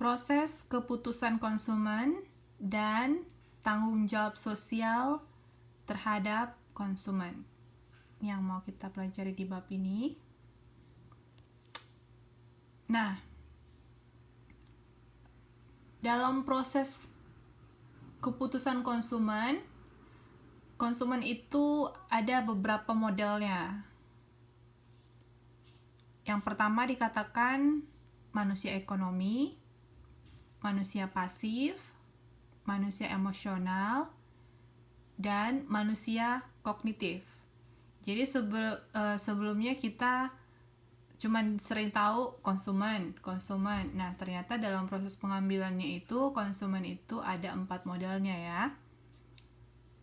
Proses keputusan konsumen dan tanggung jawab sosial terhadap konsumen yang mau kita pelajari di bab ini. Nah, dalam proses keputusan konsumen itu ada beberapa modelnya. Yang pertama dikatakan manusia ekonomi, manusia pasif, manusia emosional, dan manusia kognitif. Jadi sebelumnya kita cuman sering tahu konsumen. Nah, ternyata dalam proses pengambilannya itu konsumen itu ada 4 modelnya ya.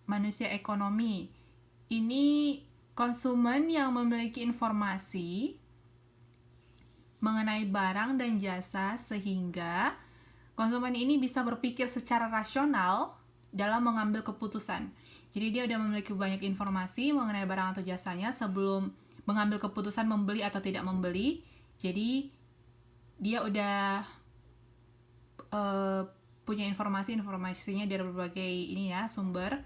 Manusia ekonomi. Ini konsumen yang memiliki informasi mengenai barang dan jasa sehingga konsumen ini bisa berpikir secara rasional dalam mengambil keputusan. Jadi dia udah memiliki banyak informasi mengenai barang atau jasanya sebelum mengambil keputusan membeli atau tidak membeli. Jadi dia udah punya informasinya dari berbagai sumber.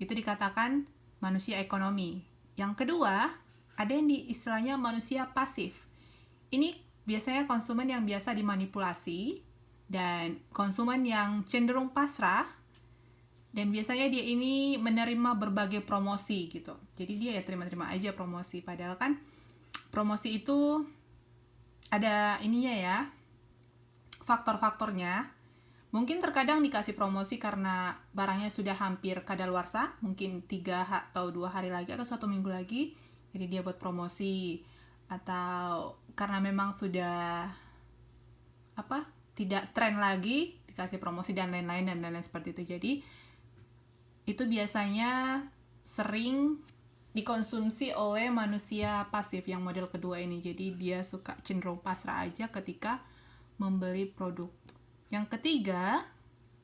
Itu dikatakan manusia ekonomi. Yang kedua, ada yang istilahnya manusia pasif. Ini biasanya konsumen yang biasa dimanipulasi dan konsumen yang cenderung pasrah, dan biasanya dia ini menerima berbagai promosi gitu. Jadi dia ya terima-terima aja promosi, padahal kan promosi itu ada ininya ya, faktor-faktornya. Mungkin terkadang dikasih promosi karena barangnya sudah hampir kadaluarsa, mungkin 3 atau 2 hari lagi atau 1 minggu lagi, jadi dia buat promosi. Atau karena memang sudah tidak tren lagi, dikasih promosi dan lain-lain seperti itu. Jadi itu biasanya sering dikonsumsi oleh manusia pasif yang model kedua ini. Jadi dia suka cenderung pasrah aja ketika membeli produk. Yang ketiga,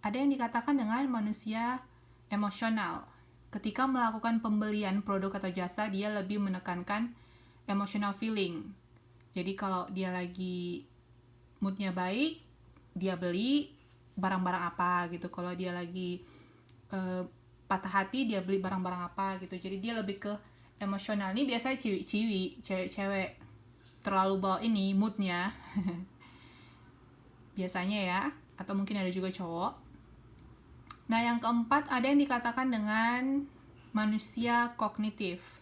ada yang dikatakan dengan manusia emosional. Ketika melakukan pembelian produk atau jasa, dia lebih menekankan emotional feeling. Jadi kalau dia lagi moodnya baik, dia beli barang-barang apa gitu. Kalau dia lagi patah hati, dia beli barang-barang apa gitu. Jadi dia lebih ke emosional. Ini biasanya cewek-cewek terlalu bawa ini moodnya. Biasanya ya, atau mungkin ada juga cowok. Nah, yang keempat ada yang dikatakan dengan manusia kognitif.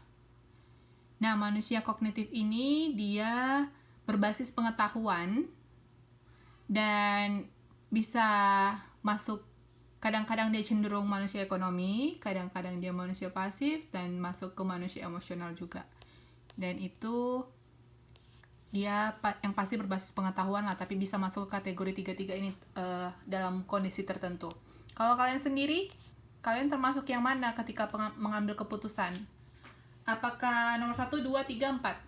Nah, manusia kognitif ini dia berbasis pengetahuan dan bisa masuk, kadang-kadang dia cenderung manusia ekonomi, kadang-kadang dia manusia pasif, dan masuk ke manusia emosional juga. Dan itu dia yang pasti berbasis pengetahuan lah, tapi bisa masuk ke kategori 3-3 ini dalam kondisi tertentu. Kalau kalian sendiri, kalian termasuk yang mana ketika mengambil keputusan? Apakah nomor 1, 2, 3, 4?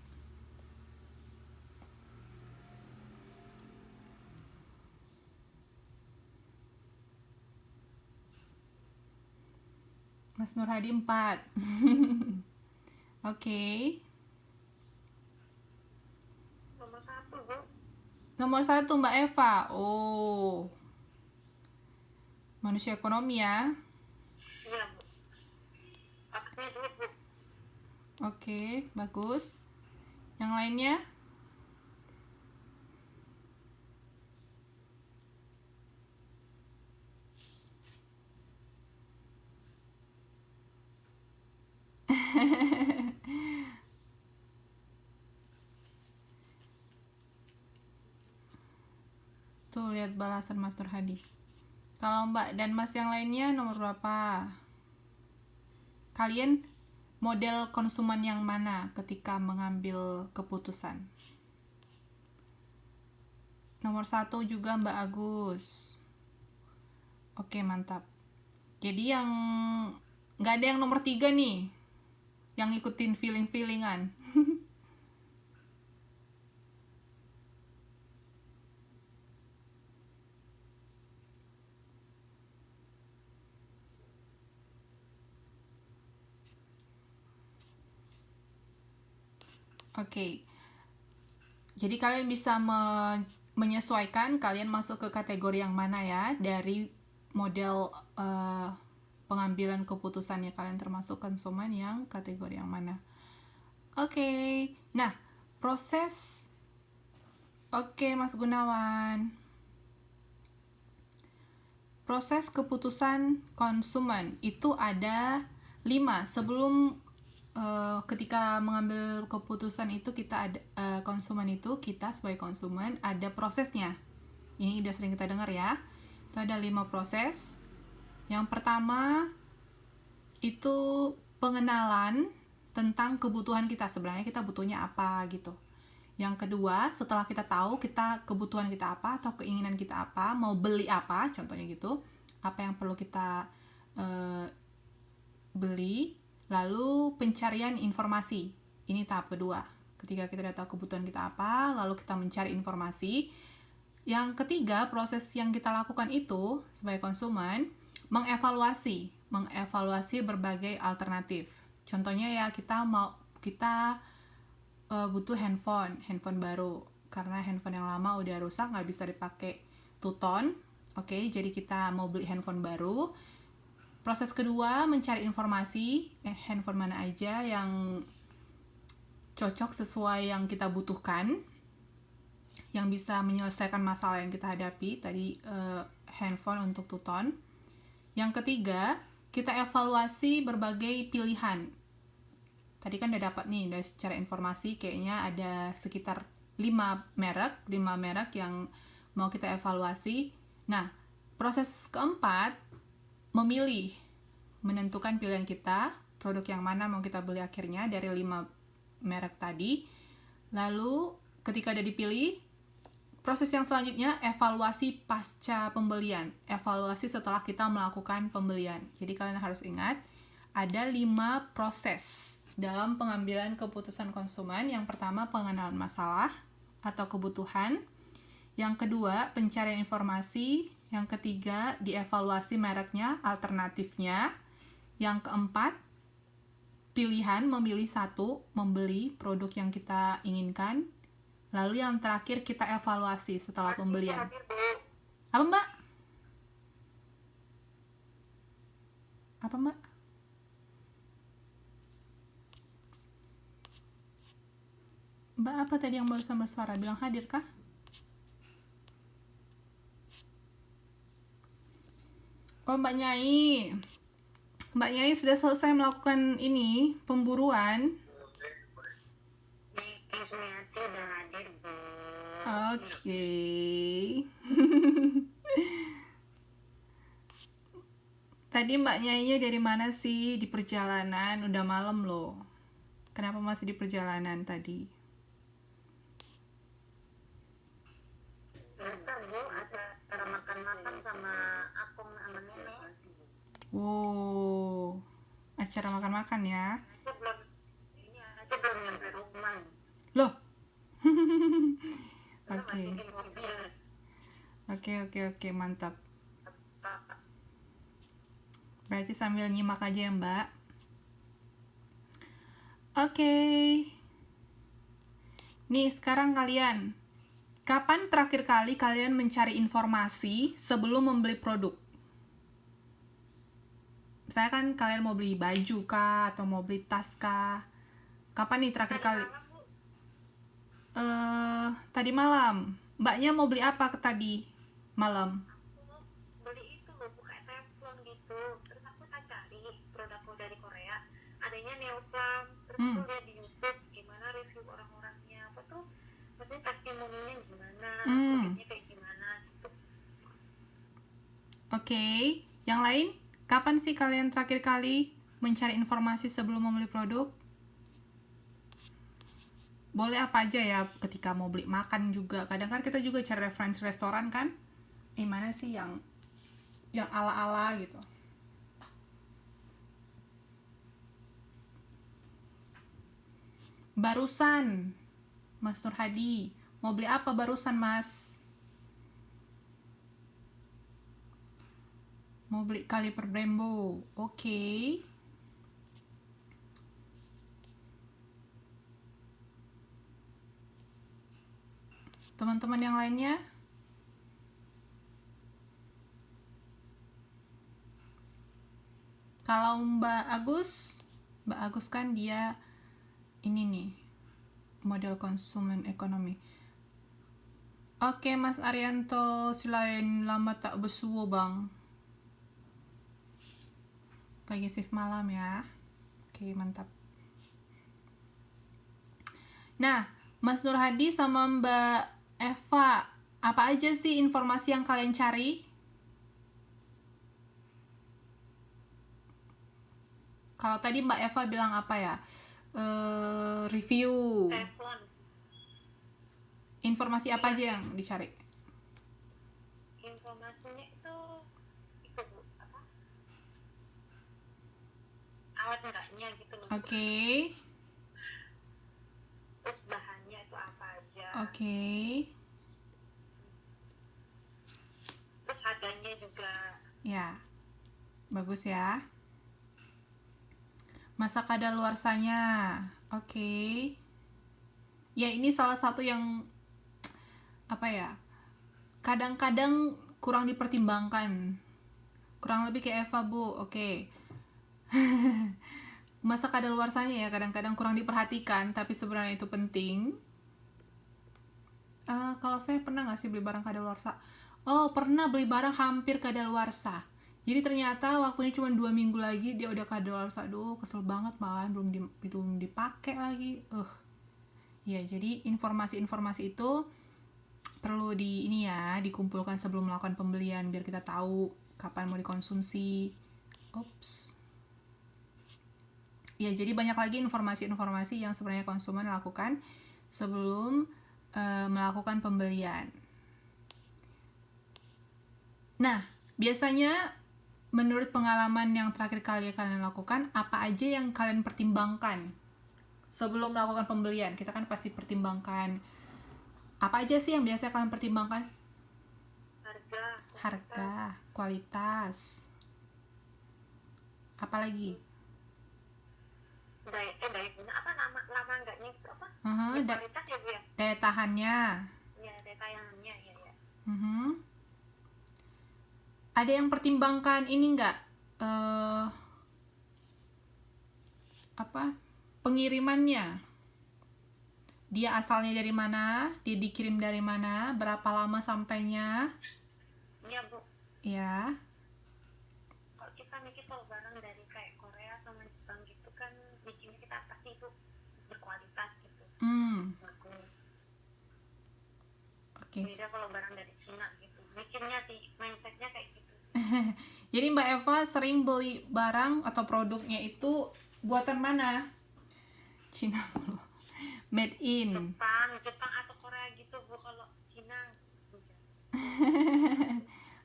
Mas Nur Hadi 4. Oke. Nomor 1, Bu. Nomor 1 Mbak Eva. Oh, manusia ekonomi ya. Iya, Bu. Otaknya duit, Bu. Oke, bagus. Yang lainnya? Tuh, lihat balasan Mas Nur Hadi. Kalau Mbak dan Mas yang lainnya nomor berapa? Kalian model konsumen yang mana ketika mengambil keputusan? Nomor 1 juga Mbak Agus. Oke, mantap. Jadi yang nggak ada yang nomor 3 nih, yang ngikutin feeling-feelingan. Oke. Jadi kalian bisa menyesuaikan kalian masuk ke kategori yang mana ya, dari model pengambilan keputusannya kalian termasuk konsumen yang kategori yang mana. Oke. Nah, proses. Oke, Mas Gunawan. Proses keputusan konsumen itu ada 5. Sebelum ketika mengambil keputusan itu kita ada konsumen itu, kita sebagai konsumen ada prosesnya. Ini udah sering kita dengar ya. Itu ada 5 proses. Yang pertama itu pengenalan tentang kebutuhan kita, sebenarnya kita butuhnya apa gitu. Yang kedua, setelah kita tahu kebutuhan kita apa atau keinginan kita apa, mau beli apa, contohnya gitu, apa yang perlu kita beli, lalu pencarian informasi. Ini tahap kedua. Ketika kita udah tahu kebutuhan kita apa, lalu kita mencari informasi. Yang ketiga, proses yang kita lakukan itu sebagai konsumen, mengevaluasi berbagai alternatif. Contohnya ya, kita butuh handphone baru karena handphone yang lama udah rusak, nggak bisa dipakai 2 ton. Oke, jadi kita mau beli handphone baru. Proses kedua, mencari informasi handphone mana aja yang cocok sesuai yang kita butuhkan, yang bisa menyelesaikan masalah yang kita hadapi tadi, handphone untuk 2 ton. Yang ketiga, kita evaluasi berbagai pilihan. Tadi kan udah dapat nih, udah secara informasi kayaknya ada sekitar 5 merek yang mau kita evaluasi. Nah, proses keempat, menentukan pilihan kita, produk yang mana mau kita beli akhirnya dari 5 merek tadi. Lalu ketika udah dipilih, proses yang selanjutnya evaluasi pasca pembelian, evaluasi setelah kita melakukan pembelian. Jadi kalian harus ingat, ada 5 proses dalam pengambilan keputusan konsumen. Yang pertama, pengenalan masalah atau kebutuhan. Yang kedua, pencarian informasi. Yang ketiga, dievaluasi mereknya, alternatifnya. Yang keempat, pilihan, memilih satu, membeli produk yang kita inginkan. Lalu yang terakhir, kita evaluasi setelah pembelian. Apa, Mbak? Apa, Mbak? Mbak apa tadi yang barusan bersuara? Bilang hadir kah? Oh, Mbak Nyai. Mbak Nyai sudah selesai melakukan ini, pemburuan. Sumiati udah hadir, Bu. Oke. Tadi Mbak Nyainya dari mana sih? Di perjalanan, udah malam loh. Kenapa masih di perjalanan tadi? Biasa, Bu, acara makan-makan sama akong sama nenek. Wow, acara makan-makan ya? Ini aja belum nyampe rumah. Loh. Masih Oke. di mobil. Oke, mantap. Berarti sambil nyimak aja ya, Mbak. Oke. Nih, sekarang kalian, kapan terakhir kali kalian mencari informasi sebelum membeli produk? Misalnya kan kalian mau beli baju kah, atau mau beli tas kah? Kapan nih terakhir kali? Tadi malam. Mbaknya mau beli apa tadi malam? Aku beli itu loh, buka teflon gitu. Terus aku tak cari produk dari Korea. Adanya Neoflam. Terus aku lihat di YouTube gimana review orang-orangnya. Apa tuh? Maksudnya testimoninya gimana, produknya kayak gimana gitu. Oke. Yang lain? Kapan sih kalian terakhir kali mencari informasi sebelum membeli produk? Boleh apa aja ya, ketika mau beli makan juga. Kadang kan kita juga cari referensi restoran kan? Mana sih yang ala-ala gitu. Barusan, Mas Nur Hadi. Mau beli apa barusan, Mas? Mau beli kaliper Brembo. Oke. Teman-teman yang lainnya? Kalau Mbak Agus kan dia ini nih, model konsumen ekonomi. Oke, Mas Arianto, selain lama tak bersuo bang. Lagi shift malam ya. Oke, mantap. Nah, Mas Nur Hadi sama Mbak Eva, apa aja sih informasi yang kalian cari? Kalau tadi Mbak Eva bilang apa ya? Review. Teflon. Informasi apa aja yang dicari? Informasinya itu Bu, apa? Awet enggaknya gitu loh. Oke. Terus bahannya itu apa aja. Oke. Terus harganya juga. Ya. Bagus ya. Masa kadaluarsanya. Oke. Ya, ini salah satu yang apa ya? Kadang-kadang kurang dipertimbangkan. Kurang lebih kayak Eva, Bu. Oke. Masa kadaluarsanya ya kadang-kadang kurang diperhatikan, tapi sebenarnya itu penting. Kalau saya pernah nggak sih beli barang kadaluarsa? Oh, pernah beli barang hampir kadaluarsa. Jadi ternyata waktunya cuma 2 minggu lagi dia udah kadaluarsa. Aduh, kesel banget malah belum dipakai lagi. Ya, jadi informasi-informasi itu perlu dikumpulkan sebelum melakukan pembelian biar kita tahu kapan mau dikonsumsi. Ya, jadi banyak lagi informasi-informasi yang sebenarnya konsumen lakukan sebelum melakukan pembelian. Nah, biasanya menurut pengalaman yang terakhir kali kalian lakukan, apa aja yang kalian pertimbangkan sebelum melakukan pembelian? Kita kan pasti pertimbangkan. Apa aja sih yang biasa kalian pertimbangkan? Harga, kualitas. Apa lagi? Daya guna apa lama enggaknya itu apa? Kualitas ya Bu ya? Daya tahannya. Ya, daya tahannya ya. Ada yang pertimbangkan ini enggak? Pengirimannya. Dia asalnya dari mana? Dia dikirim dari mana? Berapa lama sampainya? Iya, Bu. Ya. Kalau kita mikir kalau barang dari kayak Korea sama Jepang gitu kan bikinnya kita pasti itu berkualitas gitu. Bagus. Oke. Beda kalau barang dari Cina gitu. Mikirnya sih mindsetnya kayak gitu sih. Jadi Mbak Eva sering beli barang atau produknya itu buatan mana? Cina dulu. Made in. Jepang atau Korea gitu Bu. Kalau Cina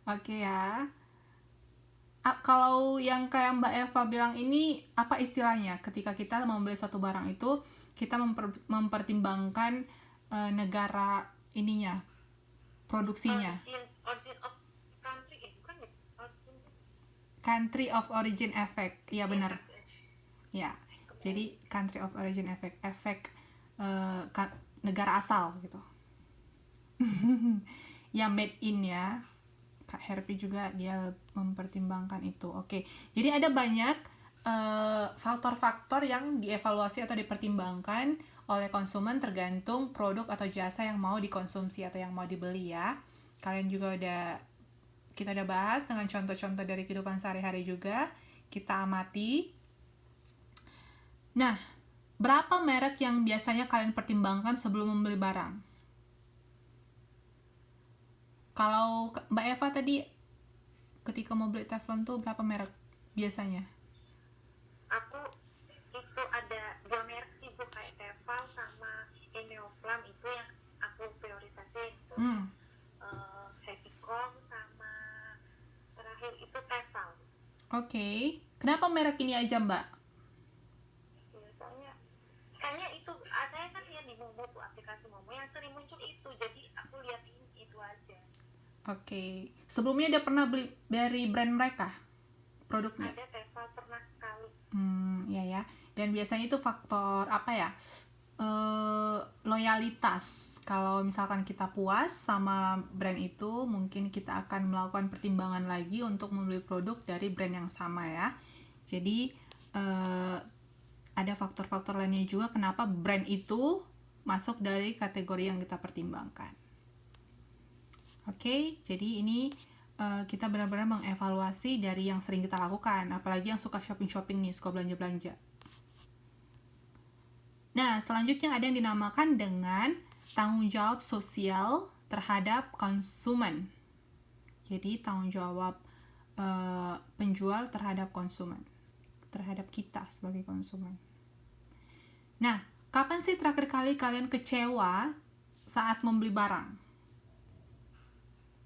Oke ya. Kalau yang kayak Mbak Eva bilang ini apa istilahnya? Ketika kita membeli suatu barang itu kita mempertimbangkan negara ininya, produksinya. Origin of country bukan ya? Country of origin effect. Iya benar. Ya. Jadi country of origin effect, negara asal gitu. Yang made in ya. Kak Herpi juga dia mempertimbangkan itu. Oke. Jadi ada banyak faktor-faktor yang dievaluasi atau dipertimbangkan oleh konsumen tergantung produk atau jasa yang mau dikonsumsi atau yang mau dibeli ya. Kalian juga kita udah bahas dengan contoh-contoh dari kehidupan sehari-hari juga. Kita amati. Nah, berapa merek yang biasanya kalian pertimbangkan sebelum membeli barang? Kalau Mbak Eva tadi ketika mau beli teflon tuh berapa merek biasanya? Aku itu ada 2 merek sih Bu, kayak Tefal sama Neoflam itu yang aku prioritasin. Terus Happycom sama terakhir itu Tefal. Oke. Kenapa merek ini aja Mbak? Soalnya kayaknya itu saya kan lihat di Momo, aplikasi Momo yang sering muncul itu, jadi aku liatin itu aja. Oke. Sebelumnya udah pernah beli dari brand mereka produknya? Ada Tefal pernah sekali. Ya. Dan biasanya itu faktor apa ya? Loyalitas. Kalau misalkan kita puas sama brand itu, mungkin kita akan melakukan pertimbangan lagi untuk membeli produk dari brand yang sama ya. Jadi ada faktor-faktor lainnya juga kenapa brand itu masuk dari kategori yang kita pertimbangkan. Oke, jadi ini kita benar-benar mengevaluasi dari yang sering kita lakukan, apalagi yang suka shopping-shopping nih, suka belanja-belanja. Nah, selanjutnya ada yang dinamakan dengan tanggung jawab sosial terhadap konsumen. Jadi, tanggung jawab penjual terhadap konsumen, terhadap kita sebagai konsumen. Nah, kapan sih terakhir kali kalian kecewa saat membeli barang?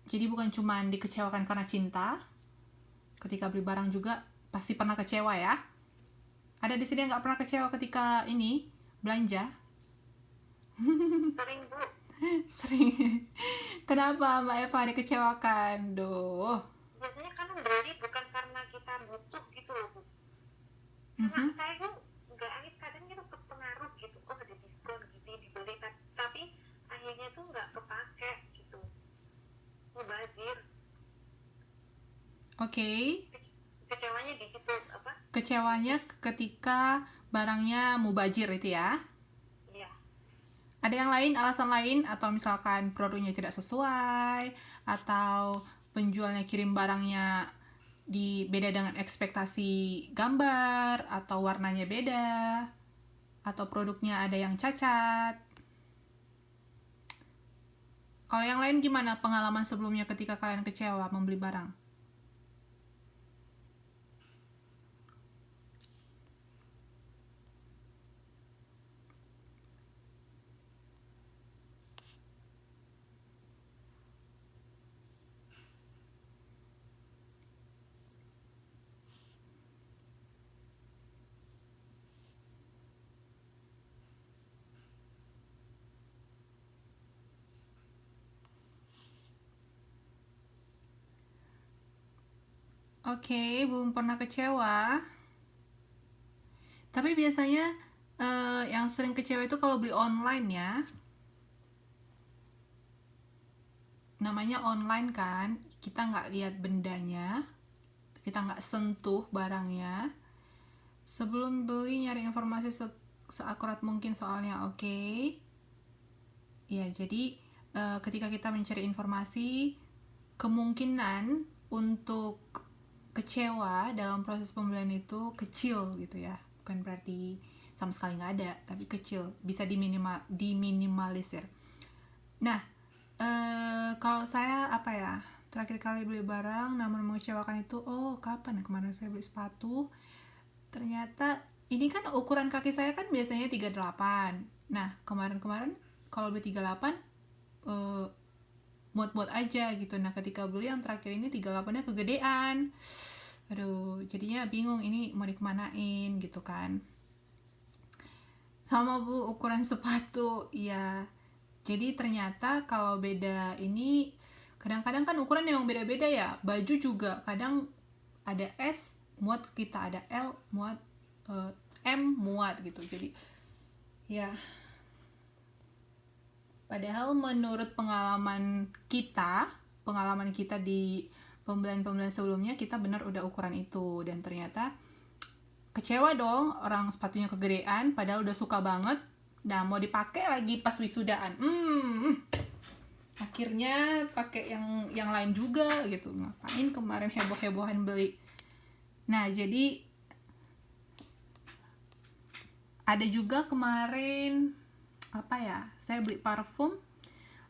Jadi bukan cuma dikecewakan karena cinta, ketika beli barang juga pasti pernah kecewa ya. Ada di sini yang nggak pernah kecewa ketika ini belanja? Sering Bu. Sering. Kenapa Mbak Eva dikecewakan? Duh. Biasanya kan beli bukan karena kita butuh gitu loh Bu. Karena saya tuh kadang itu kepengaruh gitu, oh ada diskon gitu dibeli, tapi akhirnya tuh nggak kepake gitu, mubazir. Oke. Kecewanya di situ apa? Kecewanya ketika barangnya mubazir itu ya? Iya. Ada yang lain, alasan lain, atau misalkan produknya tidak sesuai, atau penjualnya kirim barangnya beda dengan ekspektasi gambar, atau warnanya beda, atau produknya ada yang cacat. Kalau yang lain gimana pengalaman sebelumnya ketika kalian kecewa membeli barang? Oke, belum pernah kecewa. Tapi biasanya yang sering kecewa itu kalau beli online ya. Namanya online kan, kita nggak lihat bendanya, kita nggak sentuh barangnya. Sebelum beli nyari informasi seakurat mungkin soalnya, oke. Ya, jadi ketika kita mencari informasi, kemungkinan untuk kecewa dalam proses pembelian itu kecil gitu ya, bukan berarti sama sekali nggak ada, tapi kecil, bisa diminimalisir. Nah, kalau saya apa ya, terakhir kali beli barang namun mengecewakan itu, kapan ya, kemarin saya beli sepatu, ternyata ini kan ukuran kaki saya kan biasanya 38. Nah, kemarin kalau beli 38 muat-muat aja gitu. Nah, ketika beli yang terakhir ini 38-nya kegedean. Aduh, jadinya bingung ini mau dikemanain gitu kan. Sama Bu, ukuran sepatu. Ya, jadi ternyata kalau beda ini, kadang-kadang kan ukuran memang beda-beda ya. Baju juga kadang ada S muat kita, ada L muat, M muat gitu. Jadi ya, padahal menurut pengalaman kita di pembelian-pembelian sebelumnya, kita benar udah ukuran itu, dan ternyata kecewa dong, orang sepatunya kegedean padahal udah suka banget. Nah, mau dipakai lagi pas wisudaan, akhirnya pakai yang lain juga gitu. Ngapain kemarin heboh-hebohan beli. Nah, jadi ada juga kemarin apa ya, saya beli parfum,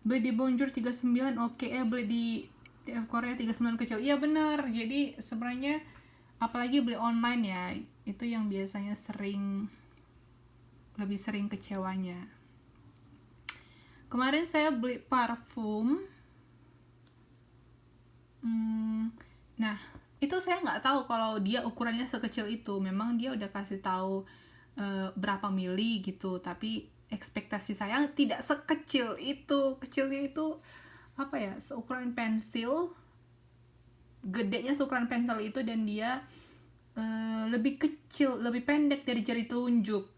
beli di Bonjour 39, oke, beli di DF Korea 39 kecil. Iya benar. Jadi sebenarnya apalagi beli online ya, itu yang biasanya lebih sering kecewanya. Kemarin saya beli parfum, nah itu saya nggak tahu kalau dia ukurannya sekecil itu. Memang dia udah kasih tahu berapa mili gitu, tapi ekspektasi saya tidak sekecil itu. Kecilnya itu apa ya, seukuran pensil, gedenya seukuran pensil itu, dan dia lebih kecil, lebih pendek dari jari telunjuk.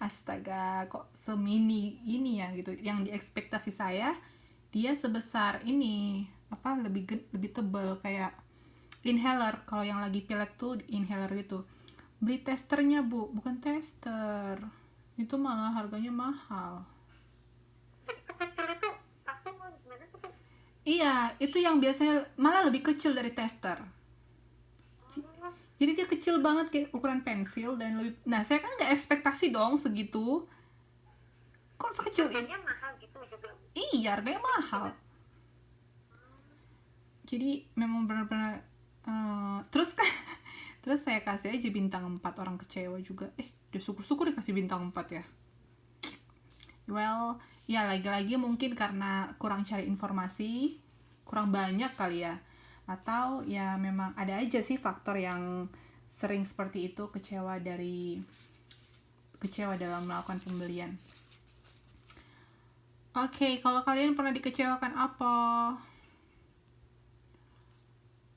Astaga, kok semini ini ya gitu. Yang di ekspektasi saya dia sebesar ini, lebih tebal, kayak inhaler. Kalau yang lagi pilek tuh inhaler gitu. Beli testernya Bu, bukan tester. Itu malah harganya mahal. Jadi kecil itu aku mau gimana sih Bu? Iya, itu yang biasanya malah lebih kecil dari tester. Oh, Jadi dia kecil banget kayak ukuran pensil dan lebih. Nah, saya kan nggak ekspektasi dong segitu. Kok sekecil ini? harganya mahal gitu juga Bu. Iya, harganya mahal. Jadi memang benar-benar terus kan terus saya kasih aja bintang 4, orang kecewa juga. Dia syukur-syukur dikasih bintang 4 ya. Well, ya lagi-lagi mungkin karena kurang cari informasi, kurang banyak kali ya. Atau ya memang ada aja sih faktor yang sering seperti itu, kecewa dalam melakukan pembelian. Oke, kalau kalian pernah dikecewakan apa?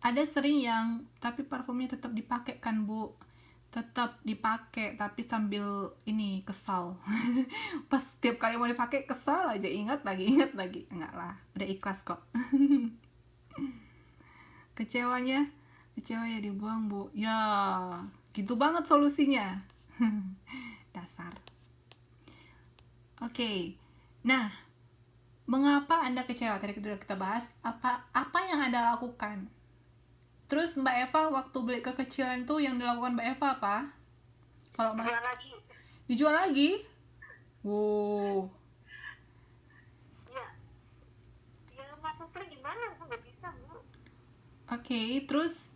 Ada sering yang tapi parfumnya tetap dipakai kan Bu, tetap dipakai tapi sambil ini kesal. Pas tiap kali mau dipakai kesal aja, ingat lagi. Enggak lah, udah ikhlas kok. kecewa ya dibuang Bu, ya gitu banget solusinya. Dasar. Oke. Nah, mengapa Anda kecewa? Tadi kita bahas apa yang Anda lakukan. Terus Mbak Eva waktu beli kekecilan tuh yang dilakukan Mbak Eva apa? Kalau Mas Jual lagi. dijual lagi? Wow. Ya, ya mau beli gimana? Aku nggak bisa Bu. Oke, terus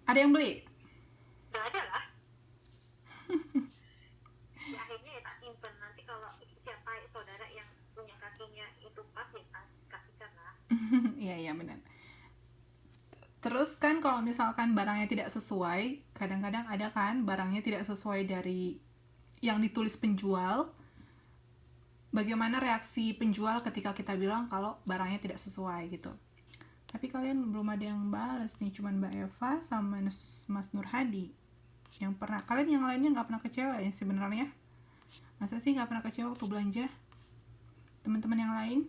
ada yang beli? Nggak ada lah. Ya akhirnya ya tak simpen. Nanti kalau siapa saudara yang punya kakinya itu pas ya kasihkan lah. Iya benar. Terus kan kalau misalkan barangnya tidak sesuai, kadang-kadang ada kan barangnya tidak sesuai dari yang ditulis penjual. Bagaimana reaksi penjual ketika kita bilang kalau barangnya tidak sesuai gitu. Tapi kalian belum ada yang balas nih, cuman Mbak Eva sama Mas Nur Hadi yang pernah. Kalian yang lainnya nggak pernah kecewa ya sebenarnya? Masa sih nggak pernah kecewa waktu belanja? Teman-teman yang lain?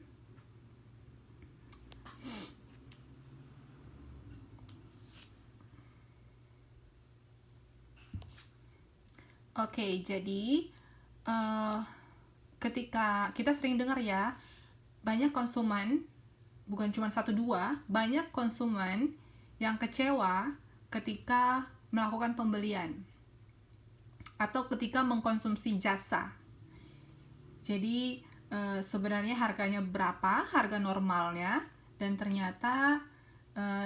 Oke, jadi ketika kita sering dengar ya, banyak konsumen, bukan cuma 1-2, banyak konsumen yang kecewa ketika melakukan pembelian atau ketika mengkonsumsi jasa. Jadi sebenarnya harganya berapa, harga normalnya, dan ternyata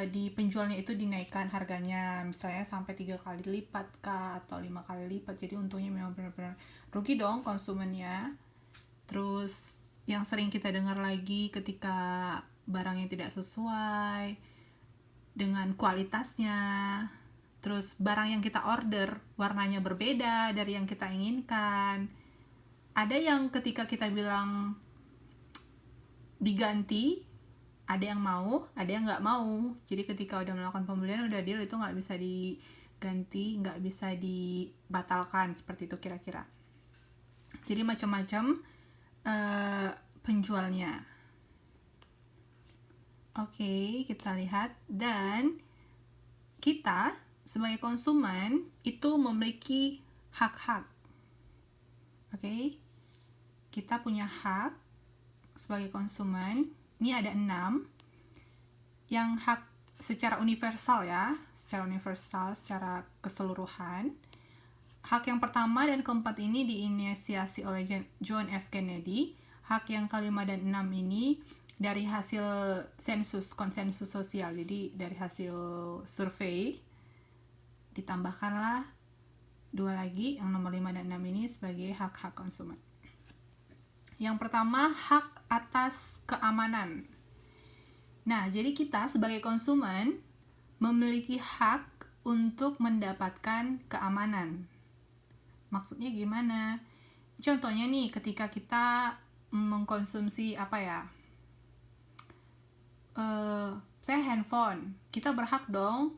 di penjualnya itu dinaikkan harganya misalnya sampai 3 kali lipat kah atau 5 kali lipat. Jadi untungnya memang benar-benar rugi dong konsumennya. Terus yang sering kita dengar lagi ketika barangnya tidak sesuai dengan kualitasnya, terus barang yang kita order warnanya berbeda dari yang kita inginkan. Ada yang ketika kita bilang diganti, ada yang mau, ada yang nggak mau. Jadi ketika udah melakukan pembelian, udah deal, itu nggak bisa diganti, nggak bisa dibatalkan, seperti itu kira-kira. Jadi macam-macam penjualnya. Oke, kita lihat. Dan kita sebagai konsumen itu memiliki hak-hak. Oke, kita punya hak sebagai konsumen. Ini ada 6 yang hak secara universal ya, secara keseluruhan. Hak yang pertama dan keempat ini diinisiasi oleh John F. Kennedy. Hak yang kelima dan 6 ini dari hasil konsensus sosial. Jadi dari hasil survei ditambahkanlah 2 lagi, yang nomor 5 dan 6 ini sebagai hak-hak konsumen. Yang pertama, hak atas keamanan. Nah, jadi kita sebagai konsumen memiliki hak untuk mendapatkan keamanan. Maksudnya gimana? Contohnya nih, ketika kita mengkonsumsi saya handphone, kita berhak dong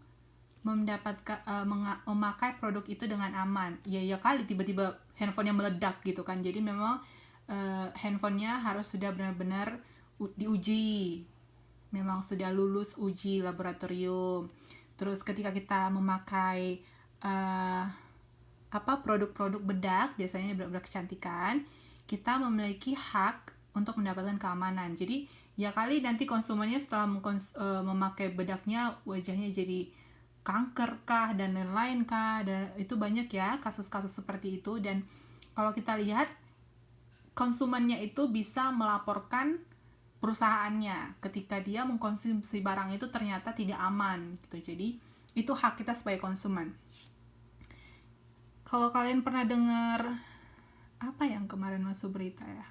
mendapatkan memakai produk itu dengan aman. Ya kali tiba-tiba handphonenya meledak gitu kan. Jadi memang handphonenya harus sudah benar-benar diuji, memang sudah lulus uji laboratorium. Terus ketika kita memakai produk-produk bedak, biasanya bedak kecantikan, kita memiliki hak untuk mendapatkan keamanan. Jadi ya kali nanti konsumennya setelah memakai bedaknya wajahnya jadi kanker kah dan lain-lain kah, dan itu banyak ya kasus-kasus seperti itu. Dan kalau kita lihat, konsumennya itu bisa melaporkan perusahaannya ketika dia mengkonsumsi barang itu ternyata tidak aman gitu. Jadi itu hak kita sebagai konsumen. Kalau kalian pernah dengar apa yang kemarin masuk berita ya,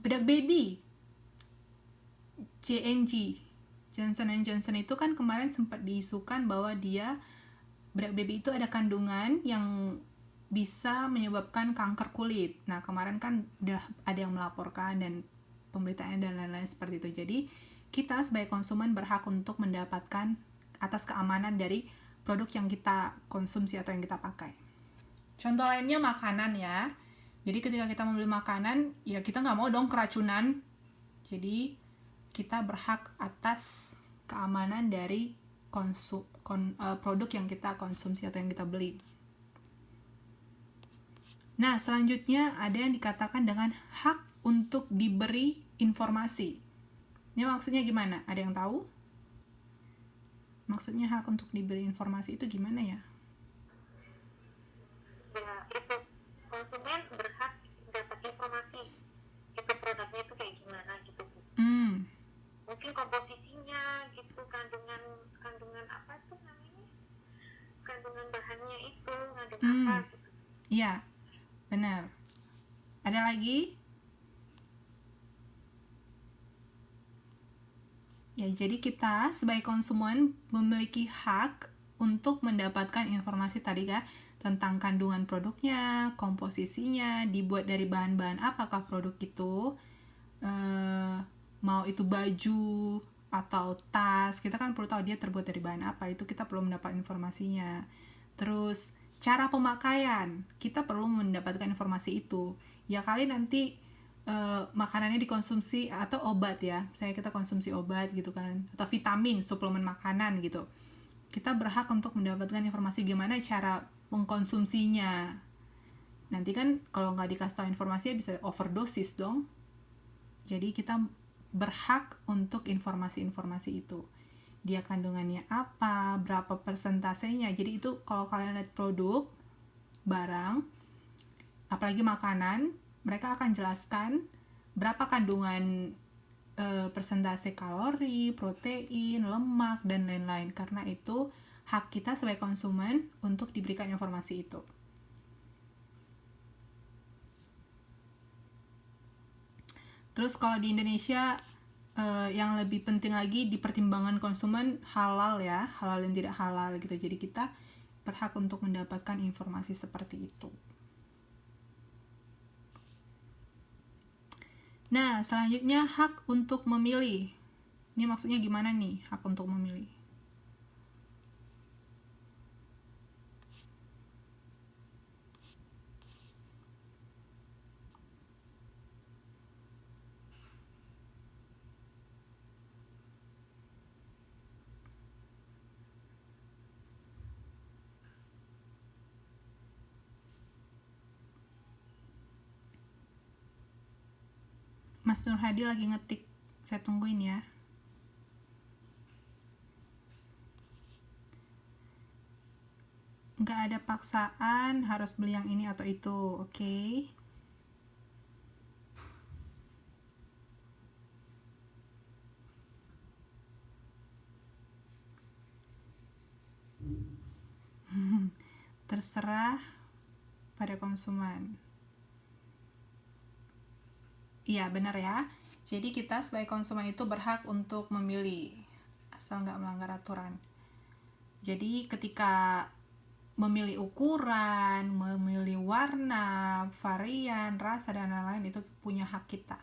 bedak baby J&J, Johnson & Johnson itu kan kemarin sempat diisukan bahwa bedak baby itu ada kandungan yang bisa menyebabkan kanker kulit. Nah, kemarin kan udah ada yang melaporkan dan pemberitaannya dan lain-lain seperti itu. Jadi, kita sebagai konsumen berhak untuk mendapatkan atas keamanan dari produk yang kita konsumsi atau yang kita pakai. Contoh lainnya makanan ya. Jadi, ketika kita membeli makanan, ya kita nggak mau dong keracunan. Jadi, kita berhak atas keamanan dari produk yang kita konsumsi atau yang kita beli. Nah, selanjutnya ada yang dikatakan dengan hak untuk diberi informasi. Ini maksudnya gimana? Ada yang tahu? Maksudnya hak untuk diberi informasi itu gimana ya? Ya, itu konsumen berhak dapat informasi itu produknya itu kayak gimana gitu. Mungkin komposisinya gitu, kandungan apa tuh namanya, kandungan bahannya itu ngandung apa gitu. Iya, benar. Ada lagi? Ya, jadi kita sebagai konsumen memiliki hak untuk mendapatkan informasi tadi ya, tentang kandungan produknya, komposisinya, dibuat dari bahan-bahan apakah produk itu, mau itu baju atau tas, kita kan perlu tahu dia terbuat dari bahan apa, itu kita perlu mendapat informasinya. Terus cara pemakaian, kita perlu mendapatkan informasi itu. Ya kali nanti makanannya dikonsumsi atau obat ya, misalnya kita konsumsi obat gitu kan, atau vitamin, suplemen makanan gitu, kita berhak untuk mendapatkan informasi gimana cara mengkonsumsinya. Nanti kan kalau nggak dikasih tahu informasinya bisa overdosis dong. Jadi kita berhak untuk informasi-informasi itu. Dia kandungannya apa, berapa persentasenya. Jadi itu kalau kalian lihat produk, barang, apalagi makanan, mereka akan jelaskan berapa kandungan persentase kalori, protein, lemak, dan lain-lain. Karena itu hak kita sebagai konsumen untuk diberikan informasi itu. Terus kalau di Indonesia yang lebih penting lagi di pertimbangan konsumen halal ya, halal dan tidak halal gitu. Jadi kita berhak untuk mendapatkan informasi seperti itu. Nah, selanjutnya hak untuk memilih. Ini maksudnya gimana nih, hak untuk memilih? Mas Nur Hadi lagi ngetik, saya tungguin ya. Nggak ada paksaan harus beli yang ini atau itu, oke? Terserah pada konsumen. Iya, benar ya. Jadi kita sebagai konsumen itu berhak untuk memilih, asal nggak melanggar aturan. Jadi ketika memilih ukuran, memilih warna, varian, rasa, dan lain-lain, itu punya hak kita.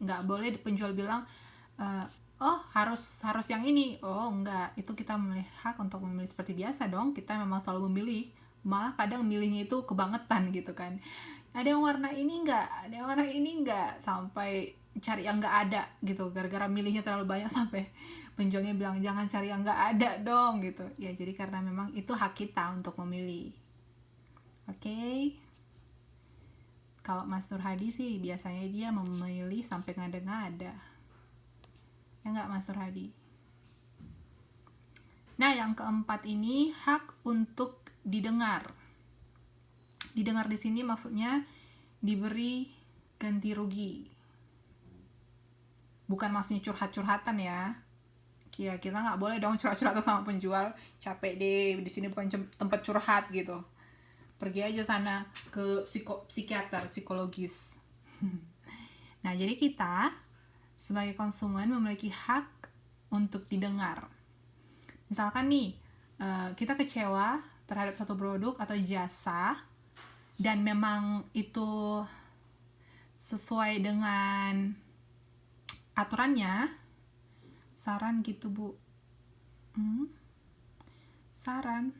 Nggak boleh penjual bilang, oh harus yang ini. Oh enggak, itu kita memilih hak untuk memilih seperti biasa dong. Kita memang selalu memilih, malah kadang milihnya itu kebangetan gitu kan. ada yang warna ini nggak, ada yang warna ini nggak, sampai cari yang nggak ada gitu. Gara-gara milihnya terlalu banyak sampai penjualnya bilang jangan cari yang nggak ada dong gitu ya. Jadi karena memang itu hak kita untuk memilih. Oke. Kalau Mas Nur Hadi sih biasanya dia memilih sampai ngada-ngada. Ya nggak Mas Nur Hadi? Nah, yang keempat ini hak untuk didengar. Didengar di sini maksudnya diberi ganti rugi. Bukan maksudnya curhat-curhatan ya. Ya, kita nggak boleh dong curhat-curhatan sama penjual. Capek deh, di sini bukan tempat curhat gitu. Pergi aja sana ke psikiater, psikologis. Nah, jadi kita sebagai konsumen memiliki hak untuk didengar. Misalkan nih, kita kecewa terhadap satu produk atau jasa, dan memang itu sesuai dengan aturannya, saran gitu Bu. Saran.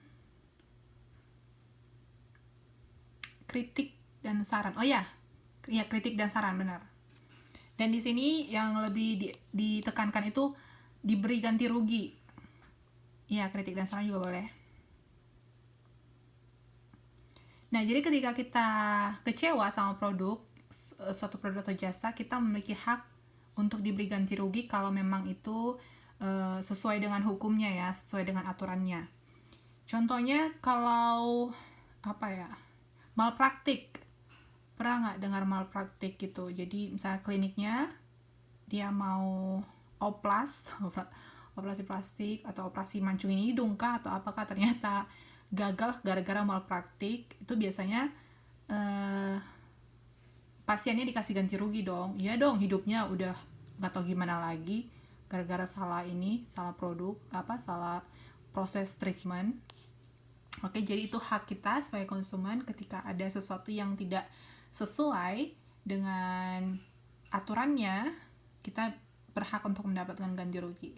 Kritik dan saran. Oh ya, kritik dan saran, benar. Dan di sini yang lebih ditekankan itu diberi ganti rugi. Ya, kritik dan saran juga boleh. Nah, jadi ketika kita kecewa sama produk, suatu produk atau jasa, kita memiliki hak untuk diberi ganti rugi kalau memang itu sesuai dengan hukumnya ya, sesuai dengan aturannya. Contohnya kalau malpraktik. Pernah nggak dengar malpraktik gitu? Jadi misalnya kliniknya dia mau operasi plastik atau operasi mancungin hidung kah atau apakah, ternyata gagal gara-gara malpraktik. Itu biasanya pasiennya dikasih ganti rugi dong. Ya dong, hidupnya udah nggak tahu gimana lagi gara-gara salah produk, salah proses treatment. Oke, jadi itu hak kita sebagai konsumen ketika ada sesuatu yang tidak sesuai dengan aturannya, kita berhak untuk mendapatkan ganti rugi.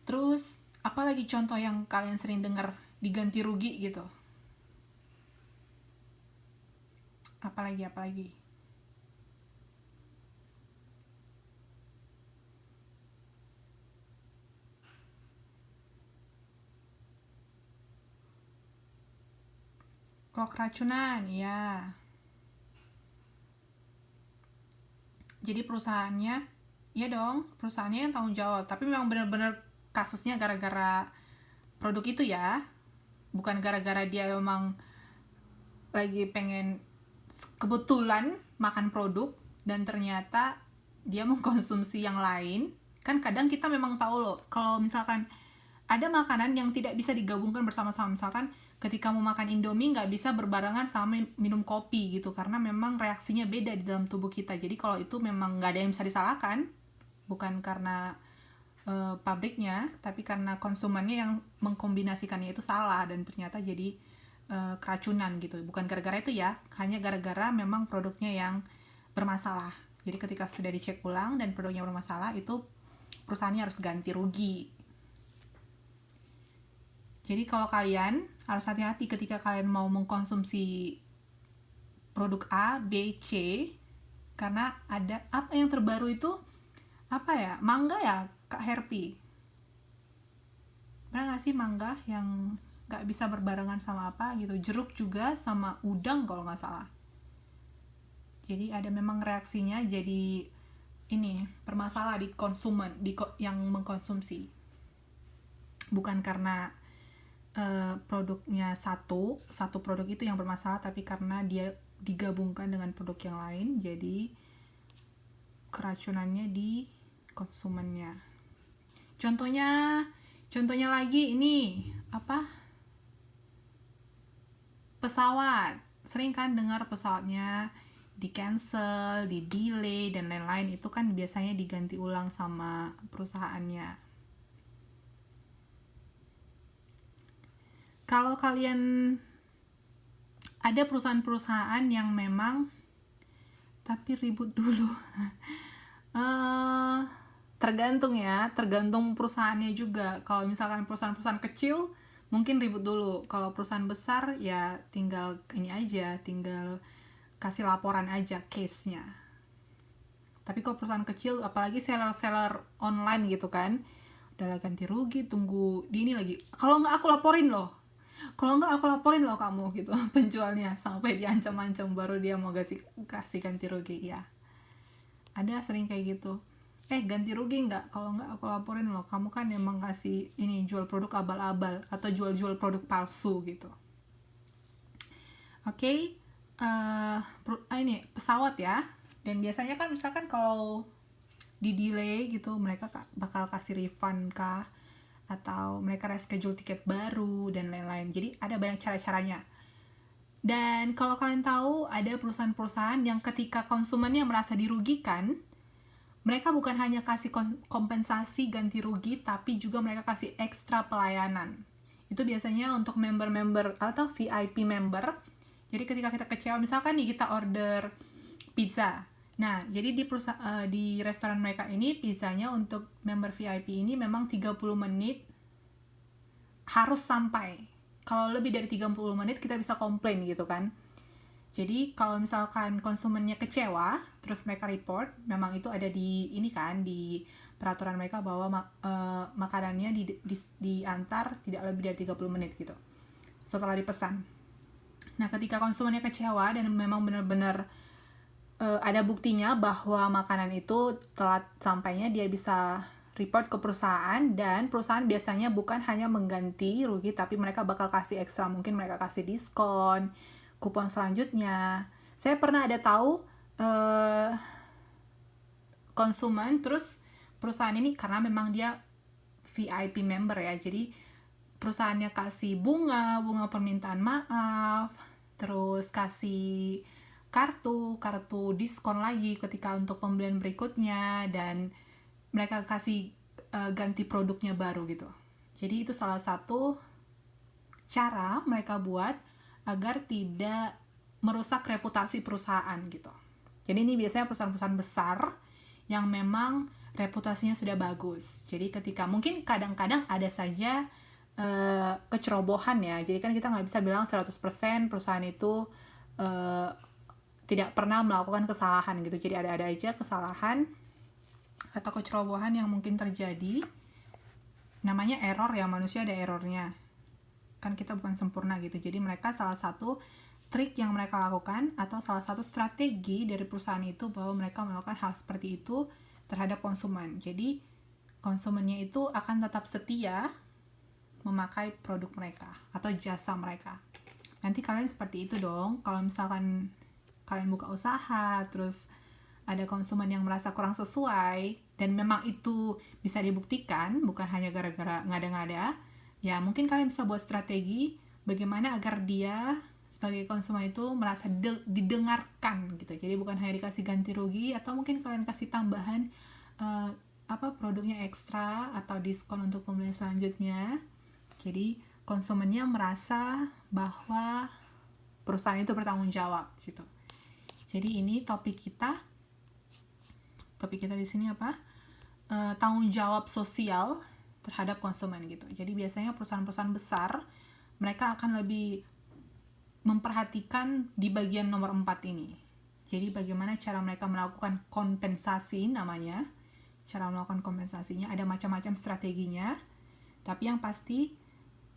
Terus, apalagi contoh yang kalian sering dengar diganti rugi gitu? Apalagi? Kalau keracunan, ya. Jadi perusahaannya, ya dong, perusahaannya yang tanggung jawab. Tapi memang benar-benar kasusnya gara-gara produk itu ya. Bukan gara-gara dia memang lagi pengen kebetulan makan produk dan ternyata dia mengkonsumsi yang lain. Kan kadang kita memang tahu loh, kalau misalkan ada makanan yang tidak bisa digabungkan bersama-sama. Misalkan ketika mau makan Indomie nggak bisa berbarengan sama minum kopi gitu, karena memang reaksinya beda di dalam tubuh kita. Jadi kalau itu memang nggak ada yang bisa disalahkan, bukan karena pabriknya, tapi karena konsumennya yang mengkombinasikannya itu salah dan ternyata jadi keracunan gitu. Bukan gara-gara itu ya, hanya gara-gara memang produknya yang bermasalah. Jadi ketika sudah dicek ulang dan produknya bermasalah, itu perusahaannya harus ganti rugi. Jadi kalau kalian harus hati-hati ketika kalian mau mengkonsumsi produk A, B, C, karena ada apa yang terbaru itu mangga ya Kak Herpi? Pernah nggak sih mangga yang nggak bisa berbarengan sama apa gitu? Jeruk juga sama udang kalau nggak salah. Jadi ada memang reaksinya, jadi ini bermasalah di konsumen, yang mengkonsumsi. Bukan karena produknya satu produk itu yang bermasalah, tapi karena dia digabungkan dengan produk yang lain, jadi keracunannya di konsumennya. Contohnya lagi ini pesawat. Sering kan dengar pesawatnya di cancel, di delay dan lain-lain. Itu kan biasanya diganti ulang sama perusahaannya. Kalau kalian ada perusahaan-perusahaan yang memang tapi ribut dulu. Tergantung perusahaannya juga. Kalau misalkan perusahaan-perusahaan kecil mungkin ribut dulu. Kalau perusahaan besar ya tinggal kasih laporan aja case-nya. Tapi kalau perusahaan kecil, apalagi seller-seller online gitu kan, udah ganti rugi, tunggu di ini lagi. Kalau nggak aku laporin loh kamu gitu penjualnya, sampai diancam-ancam baru dia mau kasih ganti rugi ya. Ada sering kayak gitu. Ganti rugi nggak? Kalau nggak aku laporin loh, kamu kan emang kasih ini jual produk abal-abal atau jual produk palsu gitu. Oke. Ini pesawat ya. Dan biasanya kan misalkan kalau di delay gitu, mereka bakal kasih refund kah, atau mereka reschedule tiket baru dan lain-lain. Jadi ada banyak cara-caranya. Dan kalau kalian tahu, ada perusahaan-perusahaan yang ketika konsumennya merasa dirugikan, mereka bukan hanya kasih kompensasi ganti rugi, tapi juga mereka kasih ekstra pelayanan. Itu biasanya untuk member-member atau VIP member. Jadi ketika kita kecewa, misalkan nih kita order pizza. Nah, jadi di restoran mereka ini, pizzanya untuk member VIP ini memang 30 menit harus sampai. Kalau lebih dari 30 menit kita bisa komplain gitu kan. Jadi kalau misalkan konsumennya kecewa, terus mereka report, memang itu ada di ini kan, di peraturan mereka bahwa makanannya diantar tidak lebih dari 30 menit gitu setelah dipesan. Nah, ketika konsumennya kecewa dan memang benar-benar ada buktinya bahwa makanan itu telat sampainya, dia bisa report ke perusahaan, dan perusahaan biasanya bukan hanya mengganti rugi, tapi mereka bakal kasih ekstra, mungkin mereka kasih diskon, kupon selanjutnya. Saya pernah ada tahu konsumen, terus perusahaan ini karena memang dia VIP member ya, jadi perusahaannya kasih bunga permintaan maaf, terus kasih kartu diskon lagi ketika untuk pembelian berikutnya, dan mereka kasih ganti produknya baru gitu. Jadi itu salah satu cara mereka buat agar tidak merusak reputasi perusahaan gitu. Jadi ini biasanya perusahaan-perusahaan besar yang memang reputasinya sudah bagus. Jadi ketika mungkin kadang-kadang ada saja kecerobohan ya. Jadi kan kita nggak bisa bilang 100% perusahaan itu tidak pernah melakukan kesalahan gitu. Jadi ada aja kesalahan atau kecerobohan yang mungkin terjadi. Namanya error ya, manusia ada errornya. Kan kita bukan sempurna gitu. Jadi mereka salah satu trik yang mereka lakukan atau salah satu strategi dari perusahaan itu bahwa mereka melakukan hal seperti itu terhadap konsumen. Jadi konsumennya itu akan tetap setia memakai produk mereka atau jasa mereka. Nanti kalian seperti itu dong. Kalau misalkan kalian buka usaha, terus ada konsumen yang merasa kurang sesuai, dan memang itu bisa dibuktikan, bukan hanya gara-gara ngada-ngada, ya mungkin kalian bisa buat strategi bagaimana agar dia sebagai konsumen itu merasa didengarkan gitu. Jadi bukan hanya dikasih ganti rugi, atau mungkin kalian kasih tambahan produknya ekstra atau diskon untuk pembelian selanjutnya. Jadi konsumennya merasa bahwa perusahaan itu bertanggung jawab gitu. Jadi ini topik kita di sini apa? Tanggung jawab sosial terhadap konsumen gitu. Jadi biasanya perusahaan-perusahaan besar mereka akan lebih memperhatikan di bagian nomor 4 ini. Jadi bagaimana cara mereka melakukan kompensasi namanya. Cara melakukan kompensasinya ada macam-macam strateginya. Tapi yang pasti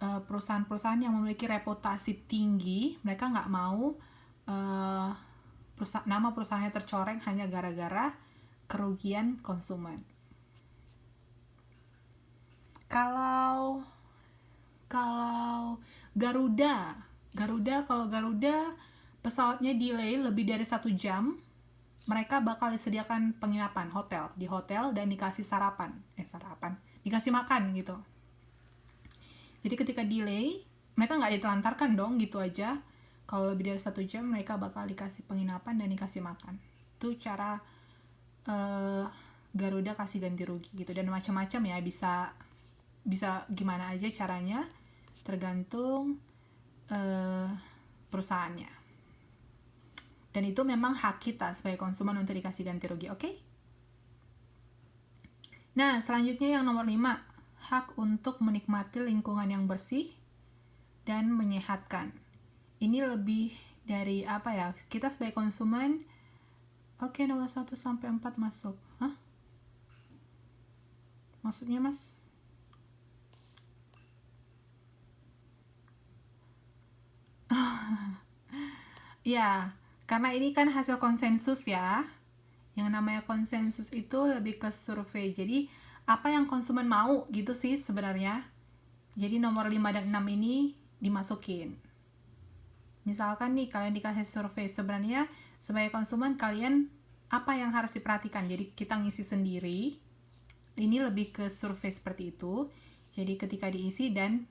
perusahaan-perusahaan yang memiliki reputasi tinggi, mereka nggak mau nama perusahaannya tercoreng hanya gara-gara kerugian konsumen. Kalau Garuda pesawatnya delay lebih dari 1 jam, mereka bakal disediakan penginapan di hotel dan dikasih dikasih makan gitu. Jadi ketika delay, mereka nggak ditelantarkan dong gitu aja. Kalau lebih dari 1 jam, mereka bakal dikasih penginapan dan dikasih makan. Itu cara Garuda kasih ganti rugi gitu. Dan macam-macam ya, bisa gimana aja caranya, tergantung perusahaannya. Dan itu memang hak kita sebagai konsumen untuk dikasih ganti rugi, oke? Nah, selanjutnya yang nomor 5, hak untuk menikmati lingkungan yang bersih dan menyehatkan. Ini lebih dari apa ya, kita sebagai konsumen, oke, nomor 1 sampai 4 masuk. Hah? Maksudnya, Mas? Ya, karena ini kan hasil konsensus ya. Yang namanya konsensus itu lebih ke survei. Jadi, apa yang konsumen mau gitu sih sebenarnya. Jadi, nomor 5 dan 6 ini dimasukin. Misalkan nih, kalian dikasih survei. Sebenarnya, sebagai konsumen, kalian apa yang harus diperhatikan? Jadi, kita ngisi sendiri. Ini lebih ke survei seperti itu. Jadi, ketika diisi dan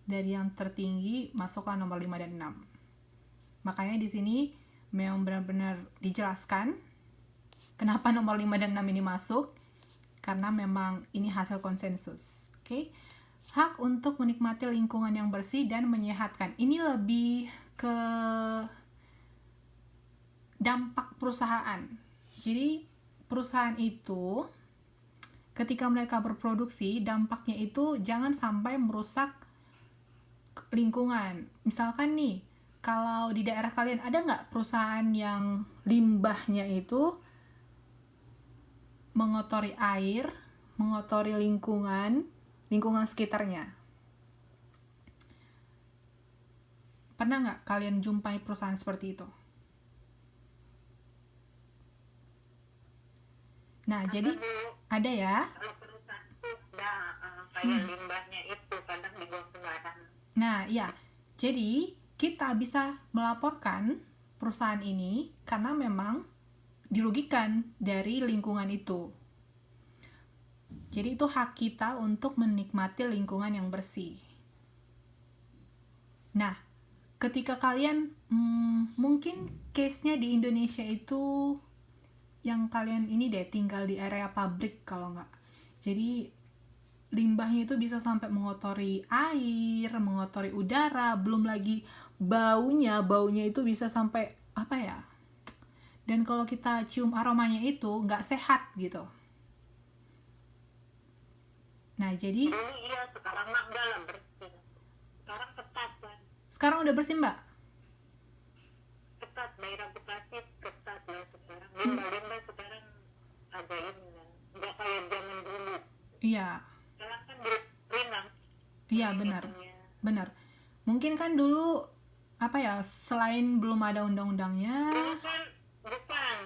dari yang tertinggi, masuklah nomor 5 dan 6. Makanya di sini memang benar-benar dijelaskan kenapa nomor 5 dan 6 ini masuk, karena memang ini hasil konsensus. Oke. Hak untuk menikmati lingkungan yang bersih dan menyehatkan. Ini lebih ke dampak perusahaan. Jadi perusahaan itu ketika mereka berproduksi, dampaknya itu jangan sampai merusak lingkungan. Misalkan nih, kalau di daerah kalian ada nggak perusahaan yang limbahnya itu mengotori air, mengotori lingkungan sekitarnya? Pernah nggak kalian jumpai perusahaan seperti itu? Nah, jadi ada ya. Kalau perusahaan itu udah kayak limbahnya itu kadang dibuang sembarangan. Nah, ya. Jadi, kita bisa melaporkan perusahaan ini karena memang dirugikan dari lingkungan itu. Jadi, itu hak kita untuk menikmati lingkungan yang bersih. Nah, ketika kalian mungkin case-nya di Indonesia itu yang kalian ini deh tinggal di area pabrik kalau nggak. Jadi limbahnya itu bisa sampai mengotori air, mengotori udara, belum lagi baunya itu bisa sampai apa ya? Dan kalau kita cium aromanya itu nggak sehat gitu. Nah, jadi iya, sekarang mah enggak lah bersih. Sekarang ketat kan. Sekarang udah bersih, Mbak? Ketat, daerah Bekasi ketat lah sekarang. Limbah-limbah sekarang ada ini kan. Enggak kayak zaman dulu. Iya. Sekarang kan berenang. Iya, benar. Mungkin kan dulu apa ya, selain belum ada undang-undangnya. Dulu kan bukan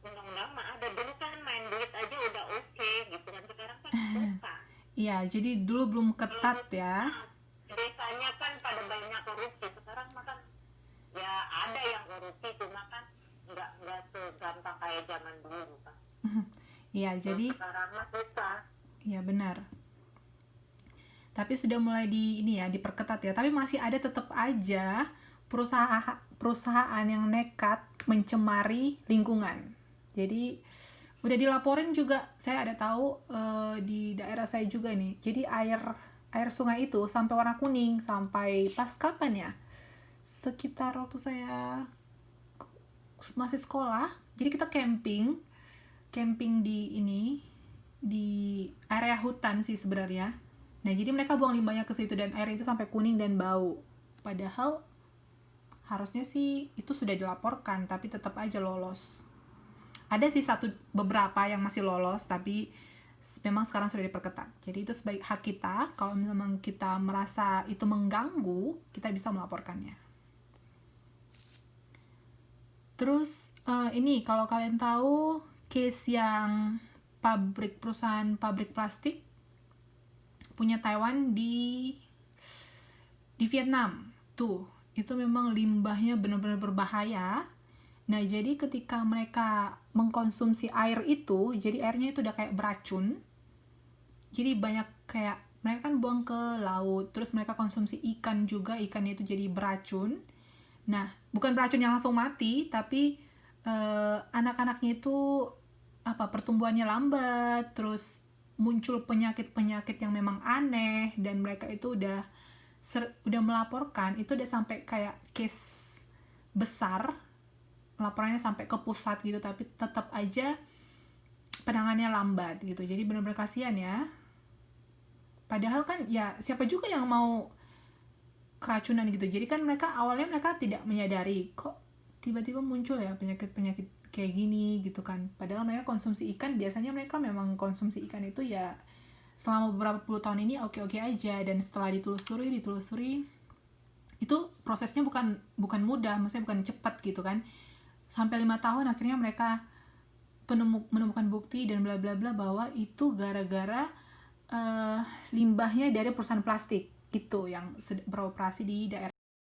undang-undang mah ada, dulu kan main duit aja udah oke gitu kan. Sekarang kan bukan. Iya, jadi dulu belum ketat ya. Desanya kan pada banyak korupsi. Sekarang mah kan ya ada yang korupsi, cuma kan nggak segampang kayak zaman dulu kan. Iya, jadi sekarang mah susah. Iya, benar. Tapi sudah mulai diperketat ya. Tapi masih ada tetap aja perusahaan yang nekat mencemari lingkungan. Jadi udah dilaporin juga, saya ada tahu di daerah saya juga nih. Jadi air sungai itu sampai warna kuning sampai pas kapan ya? Sekitar waktu saya masih sekolah. Jadi kita camping di area hutan sih sebenarnya. Nah, jadi mereka buang limbahnya ke situ dan air itu sampai kuning dan bau. Padahal harusnya sih itu sudah dilaporkan, tapi tetap aja lolos. Ada sih beberapa yang masih lolos, tapi memang sekarang sudah diperketat. Jadi itu sebaik hak kita, kalau memang kita merasa itu mengganggu, kita bisa melaporkannya. Terus ini kalau kalian tahu case yang perusahaan pabrik plastik punya Taiwan di Vietnam. Tuh, itu memang limbahnya benar-benar berbahaya. Nah, jadi ketika mereka mengkonsumsi air itu, jadi airnya itu udah kayak beracun. Jadi banyak kayak, mereka kan buang ke laut, terus mereka konsumsi ikan juga, ikannya itu jadi beracun. Nah, bukan beracun yang langsung mati, tapi anak-anaknya itu pertumbuhannya lambat, terus muncul penyakit-penyakit yang memang aneh, dan mereka itu udah melaporkan, itu udah sampai kayak case besar, laporannya sampai ke pusat gitu, tapi tetap aja penanganannya lambat gitu. Jadi benar-benar kasihan ya. Padahal kan ya siapa juga yang mau keracunan gitu. Jadi kan awalnya mereka tidak menyadari kok tiba-tiba muncul ya penyakit kayak gini gitu kan. Padahal mereka konsumsi ikan, biasanya mereka memang konsumsi ikan itu ya selama beberapa puluh tahun ini oke-oke aja, dan setelah ditelusuri itu prosesnya bukan mudah, maksudnya bukan cepat gitu kan. Sampai 5 tahun akhirnya mereka menemukan bukti dan bla bla bla bahwa itu gara-gara limbahnya dari perusahaan plastik itu yang beroperasi di daerah